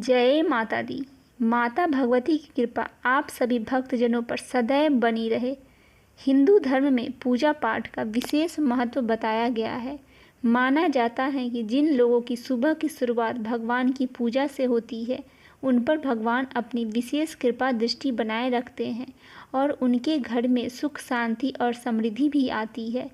जय माता दी। माता भगवती की कृपा आप सभी भक्तजनों पर सदैव बनी रहे। हिंदू धर्म में पूजा पाठ का विशेष महत्व बताया गया है। माना जाता है कि जिन लोगों की सुबह की शुरुआत भगवान की पूजा से होती है, उन पर भगवान अपनी विशेष कृपा दृष्टि बनाए रखते हैं और उनके घर में सुख शांति और समृद्धि भी आती है।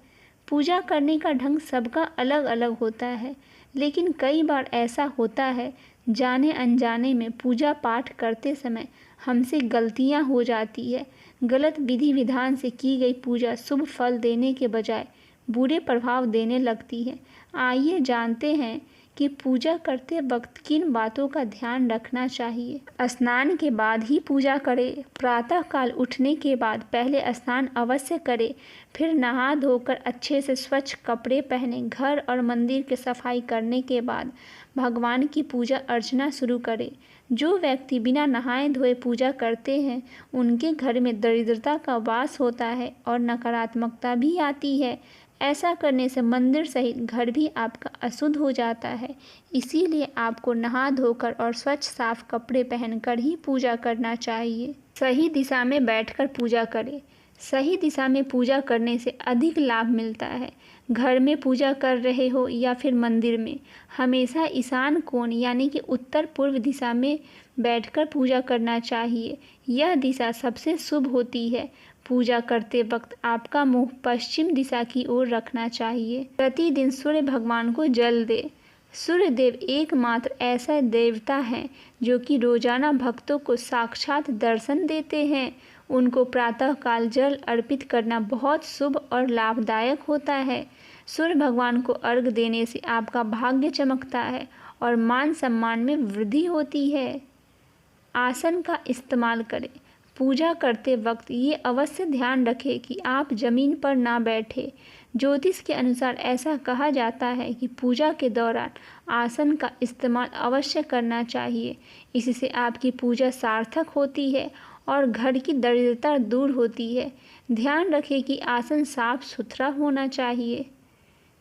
पूजा करने का ढंग सबका अलग अलग होता है, लेकिन कई बार ऐसा होता है जाने अनजाने में पूजा पाठ करते समय हमसे गलतियां हो जाती है। गलत विधि विधान से की गई पूजा शुभ फल देने के बजाय बुरे प्रभाव देने लगती है। आइए जानते हैं कि पूजा करते वक्त किन बातों का ध्यान रखना चाहिए। स्नान के बाद ही पूजा करें। प्रातः काल उठने के बाद पहले स्नान अवश्य करें, फिर नहा धोकर अच्छे से स्वच्छ कपड़े पहने घर और मंदिर की सफाई करने के बाद भगवान की पूजा अर्चना शुरू करें। जो व्यक्ति बिना नहाए धोए पूजा करते हैं, उनके घर में दरिद्रता का वास होता है और नकारात्मकता भी आती है। ऐसा करने से मंदिर सहित घर भी आपका अशुद्ध हो जाता है। इसीलिए आपको नहा धोकर और स्वच्छ साफ कपड़े पहनकर ही पूजा करना चाहिए। सही दिशा में बैठकर पूजा करें। सही दिशा में पूजा करने से अधिक लाभ मिलता है। घर में पूजा कर रहे हो या फिर मंदिर में, हमेशा ईशान कोण यानी कि उत्तर पूर्व दिशा में बैठकर पूजा करना चाहिए। यह दिशा सबसे शुभ होती है। पूजा करते वक्त आपका मुंह पश्चिम दिशा की ओर रखना चाहिए। प्रतिदिन सूर्य भगवान को जल दे। सूर्य देव एकमात्र ऐसा देवता है जो कि रोजाना भक्तों को साक्षात दर्शन देते हैं। उनको प्रातःकाल जल अर्पित करना बहुत शुभ और लाभदायक होता है। सूर्य भगवान को अर्घ्य देने से आपका भाग्य चमकता है और मान सम्मान में वृद्धि होती है। आसन का इस्तेमाल करें। पूजा करते वक्त ये अवश्य ध्यान रखें कि आप जमीन पर ना बैठे। ज्योतिष के अनुसार ऐसा कहा जाता है कि पूजा के दौरान आसन का इस्तेमाल अवश्य करना चाहिए। इससे आपकी पूजा सार्थक होती है और घर की दरिद्रता दूर होती है। ध्यान रखें कि आसन साफ सुथरा होना चाहिए।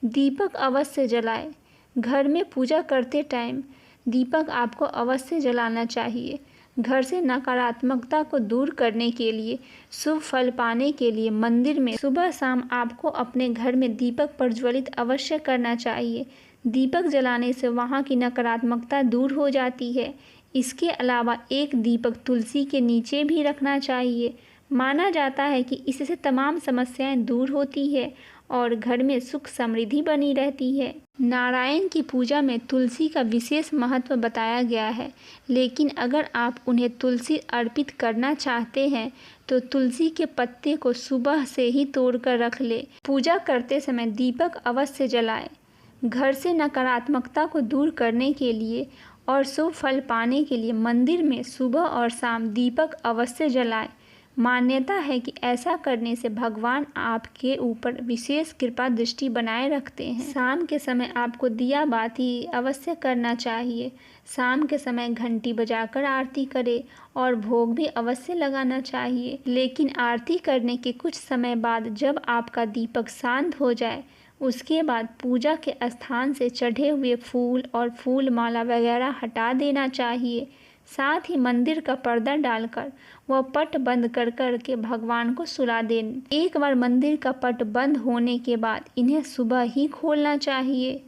दीपक अवश्य जलाएं। घर में पूजा करते टाइम दीपक आपको अवश्य जलाना चाहिए। घर से नकारात्मकता को दूर करने के लिए, शुभ फल पाने के लिए मंदिर में सुबह शाम आपको अपने घर में दीपक प्रज्वलित अवश्य करना चाहिए। दीपक जलाने से वहाँ की नकारात्मकता दूर हो जाती है। इसके अलावा एक दीपक तुलसी के नीचे भी रखना चाहिए। माना जाता है कि इससे तमाम समस्याएं दूर होती है और घर में सुख समृद्धि बनी रहती है। नारायण की पूजा में तुलसी का विशेष महत्व बताया गया है, लेकिन अगर आप उन्हें तुलसी अर्पित करना चाहते हैं तो तुलसी के पत्ते को सुबह से ही तोड़कर रख ले। पूजा करते समय दीपक अवश्य जलाएं। घर से नकारात्मकता को दूर करने के लिए और शुभ फल पाने के लिए मंदिर में सुबह और शाम दीपक अवश्य जलाएं। मान्यता है कि ऐसा करने से भगवान आपके ऊपर विशेष कृपा दृष्टि बनाए रखते हैं। शाम के समय आपको दिया बाती अवश्य करना चाहिए। शाम के समय घंटी बजाकर आरती करें और भोग भी अवश्य लगाना चाहिए। लेकिन आरती करने के कुछ समय बाद जब आपका दीपक शांत हो जाए, उसके बाद पूजा के स्थान से चढ़े हुए फूल और फूल माला वगैरह हटा देना चाहिए। साथ ही मंदिर का पर्दा डालकर वह पट बंद कर के भगवान को सुला दें। एक बार मंदिर का पट बंद होने के बाद इन्हें सुबह ही खोलना चाहिए।